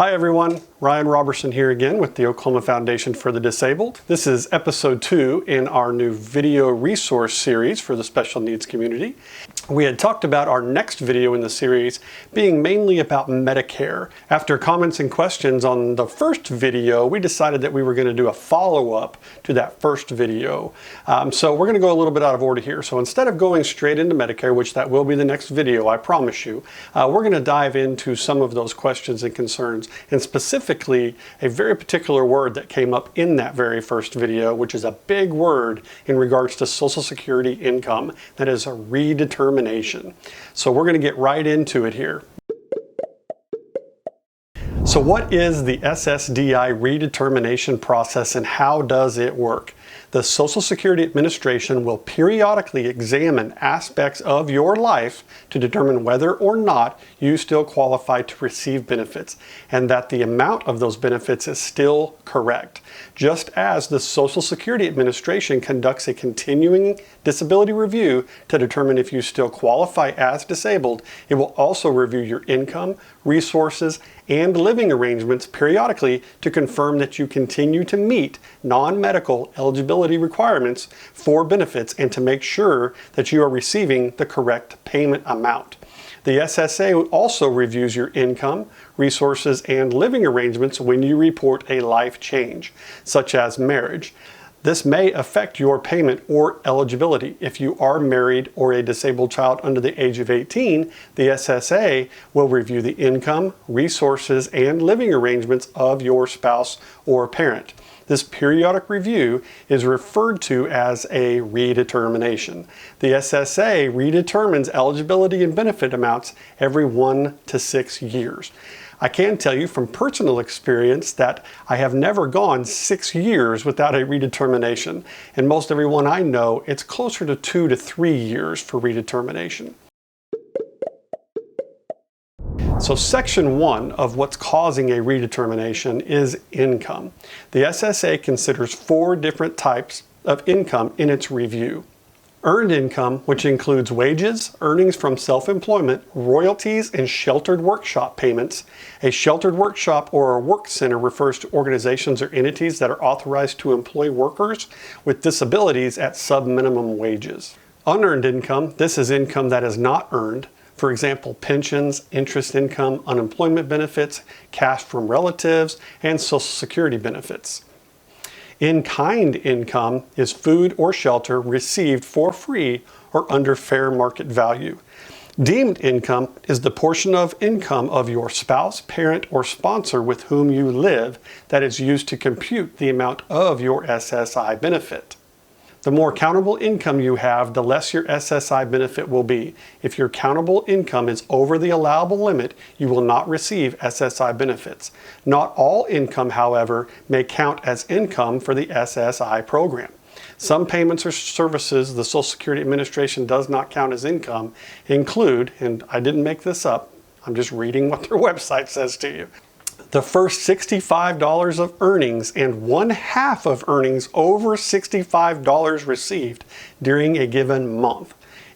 Hi everyone, Ryan Robertson here again with the Oklahoma Foundation for the Disabled. This is episode 2 in our new video resource series for the special needs community. We had talked about our next video in the series being mainly about Medicare. After comments and questions on the first video, we decided that we were going to do a follow-up to that first video. So we're going to go a little bit out of order here. So instead of going straight into Medicare, which that will be the next video, I promise you, we're going to dive into some of those questions and concerns, and specifically a very particular word that came up in that very first video, which is a big word in regards to Social Security income. That is a redetermination. So we're going to get right into it here. So what is the SSDI redetermination process and how does it work? The Social Security Administration will periodically examine aspects of your life to determine whether or not you still qualify to receive benefits and that the amount of those benefits is still correct. Just as the Social Security Administration conducts a continuing disability review to determine if you still qualify as disabled, it will also review your income, resources, and living arrangements periodically to confirm that you continue to meet non-medical eligibility requirements for benefits and to make sure that you are receiving the correct payment amount. The SSA also reviews your income, resources, and living arrangements when you report a life change, such as marriage. This may affect your payment or eligibility. If you are married or a disabled child under the age of 18, the SSA will review the income, resources, and living arrangements of your spouse or parent. This periodic review is referred to as a redetermination. The SSA redetermines eligibility and benefit amounts every 1 to 6 years. I can tell you from personal experience that I have never gone 6 years without a redetermination, and most everyone I know, it's closer to 2 to 3 years for redetermination. So section 1 of what's causing a redetermination is income. The SSA considers 4 different types of income in its review. Earned income, which includes wages, earnings from self-employment, royalties, and sheltered workshop payments. A sheltered workshop or a work center refers to organizations or entities that are authorized to employ workers with disabilities at sub-minimum wages. Unearned income, this is income that is not earned. For example, pensions, interest income, unemployment benefits, cash from relatives, and Social Security benefits. In-kind income is food or shelter received for free or under fair market value. Deemed income is the portion of income of your spouse, parent, or sponsor with whom you live that is used to compute the amount of your SSI benefit. The more countable income you have, the less your SSI benefit will be. If your countable income is over the allowable limit, you will not receive SSI benefits. Not all income, however, may count as income for the SSI program. Some payments or services the Social Security Administration does not count as income include, and I didn't make this up, I'm just reading what their website says to you. The first $65 of earnings and 1/2 of earnings over $65 received during a given month.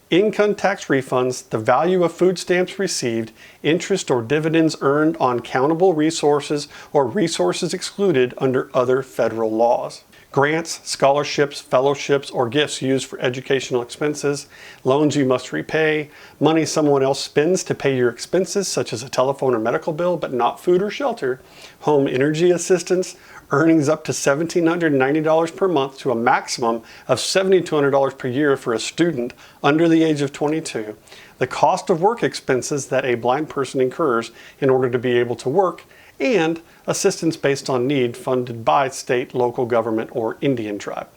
Income tax refunds, the value of food stamps received, interest or dividends earned on countable resources or resources excluded under other federal laws. Grants, scholarships, fellowships, or gifts used for educational expenses, loans you must repay, money someone else spends to pay your expenses, such as a telephone or medical bill, but not food or shelter, home energy assistance, earnings up to $1,790 per month to a maximum of $7,200 per year for a student under the age of 22, the cost of work expenses that a blind person incurs in order to be able to work, and assistance based on need funded by state, local government, or Indian tribe.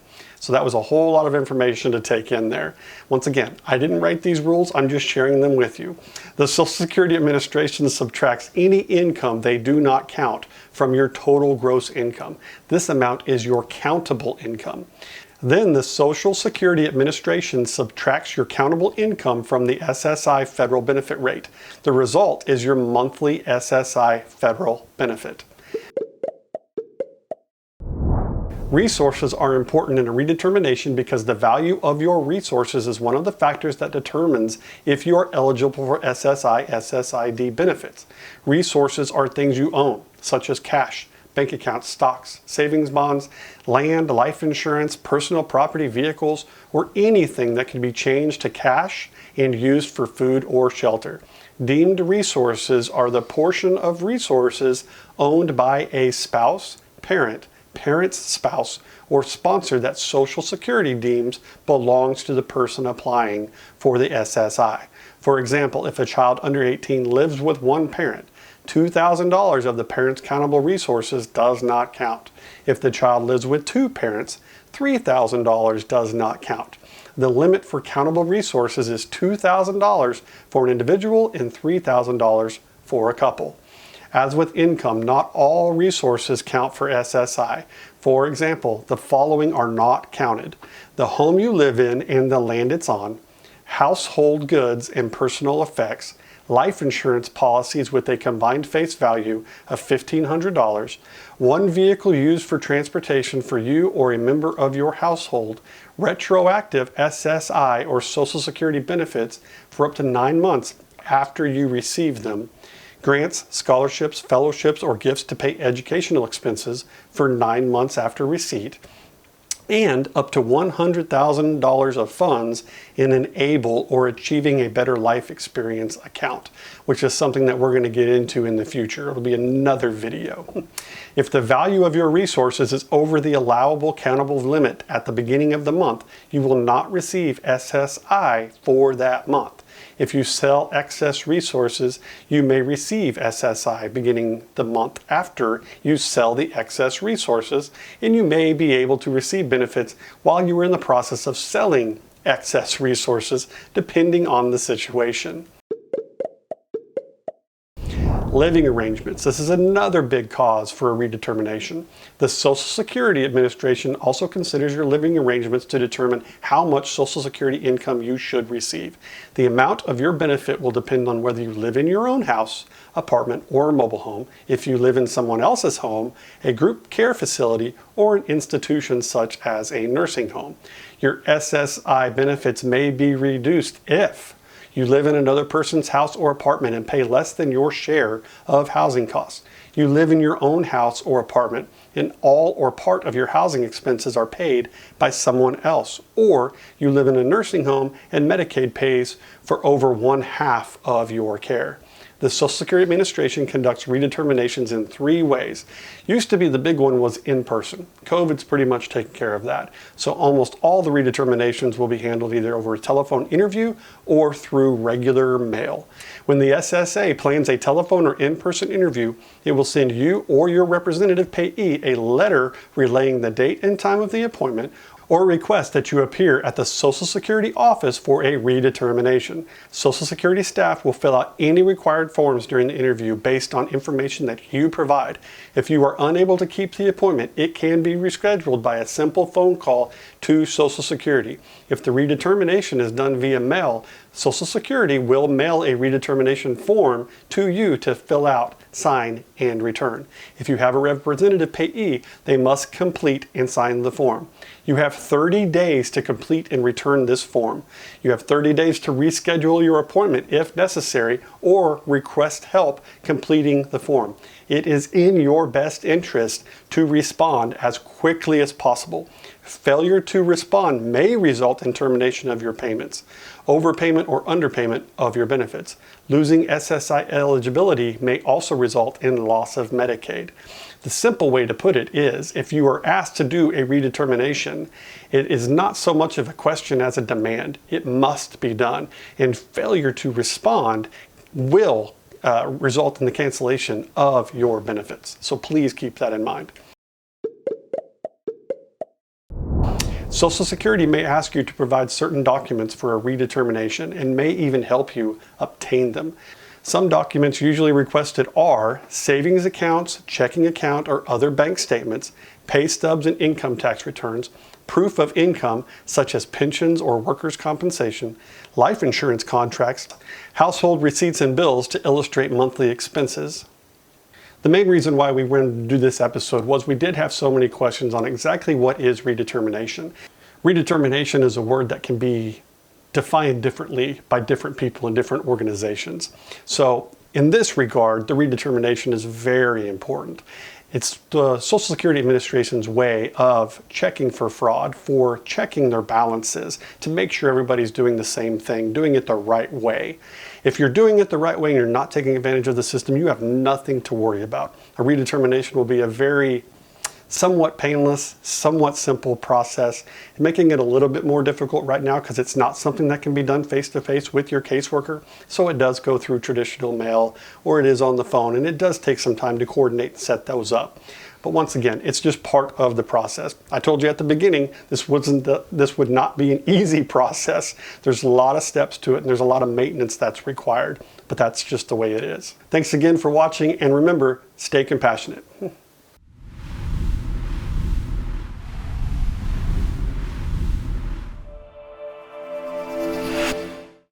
So that was a whole lot of information to take in there. Once again, I didn't write these rules, I'm just sharing them with you. The Social Security Administration subtracts any income they do not count from your total gross income. This amount is your countable income. Then the Social Security Administration subtracts your countable income from the SSI federal benefit rate. The result is your monthly SSI federal benefit. Resources are important in a redetermination because the value of your resources is one of the factors that determines if you are eligible for SSI, SSID benefits. Resources are things you own. such as cash, bank accounts, stocks, savings bonds, land, life insurance, personal property, vehicles, or anything that can be changed to cash and used for food or shelter. Deemed resources are the portion of resources owned by a spouse, parent, parent's spouse, or sponsor that Social Security deems belongs to the person applying for the SSI. For example, if a child under 18 lives with one parent, $2,000 of the parent's countable resources does not count. If the child lives with two parents, $3,000 does not count. The limit for countable resources is $2,000 for an individual and $3,000 for a couple. As with income, not all resources count for SSI. For example, the following are not counted: the home you live in and the land it's on, household goods and personal effects, life insurance policies with a combined face value of $1,500, one vehicle used for transportation for you or a member of your household, retroactive SSI or Social Security benefits for up to 9 months after you receive them, grants, scholarships, fellowships, or gifts to pay educational expenses for 9 months after receipt, and up to $100,000 of funds in an ABLE or Achieving a Better Life Experience account, which is something that we're going to get into in the future. It'll be another video. If the value of your resources is over the allowable countable limit at the beginning of the month, you will not receive SSI for that month. If you sell excess resources, you may receive SSI beginning the month after you sell the excess resources, and you may be able to receive benefits while you are in the process of selling excess resources, depending on the situation. Living arrangements. This is another big cause for a redetermination. The Social Security Administration also considers your living arrangements to determine how much Social Security income you should receive. The amount of your benefit will depend on whether you live in your own house, apartment, or mobile home, if you live in someone else's home, a group care facility, or an institution such as a nursing home. Your SSI benefits may be reduced if you live in another person's house or apartment and pay less than your share of housing costs. You live in your own house or apartment and all or part of your housing expenses are paid by someone else. Or you live in a nursing home and Medicaid pays for over 1/2 of your care. The Social Security Administration conducts redeterminations in 3 ways. Used to be the big one was in person. COVID's pretty much taken care of that. So almost all the redeterminations will be handled either over a telephone interview or through regular mail. When the SSA plans a telephone or in-person interview, it will send you or your representative payee a letter relaying the date and time of the appointment, or request that you appear at the Social Security office for a redetermination. Social Security staff will fill out any required forms during the interview based on information that you provide. If you are unable to keep the appointment, it can be rescheduled by a simple phone call to Social Security. If the redetermination is done via mail, Social Security will mail a redetermination form to you to fill out, sign, and return. If you have a representative payee, they must complete and sign the form. You have 30 days to complete and return this form. You have 30 days to reschedule your appointment if necessary or request help completing the form. It is in your best interest to respond as quickly as possible. Failure to respond may result in termination of your payments, overpayment or underpayment of your benefits. Losing SSI eligibility may also result in loss of Medicaid. The simple way to put it is, if you are asked to do a redetermination, it is not so much of a question as a demand. It must be done, and failure to respond will result in the cancellation of your benefits. So please keep that in mind. Social Security may ask you to provide certain documents for a redetermination and may even help you obtain them. Some documents usually requested are savings accounts, checking account, or other bank statements, pay stubs and income tax returns, proof of income such as pensions or workers' compensation, life insurance contracts, household receipts and bills to illustrate monthly expenses. The main reason why we wanted to do this episode was we did have so many questions on exactly what is redetermination. Redetermination is a word that can be defined differently by different people in different organizations. So In this regard, the redetermination is very important. It's the Social Security Administration's way of checking for fraud, for checking their balances, to make sure everybody's doing the same thing, doing it the right way. If you're doing it the right way and you're not taking advantage of the system, you have nothing to worry about. A redetermination will be a very somewhat painless, somewhat simple process, making it a little bit more difficult right now because it's not something that can be done face-to-face with your caseworker. So it does go through traditional mail or it is on the phone, and it does take some time to coordinate and set those up. But once again, it's just part of the process. I told you at the beginning, this would not be an easy process. There's a lot of steps to it and there's a lot of maintenance that's required, but that's just the way it is. Thanks again for watching, and remember, stay compassionate.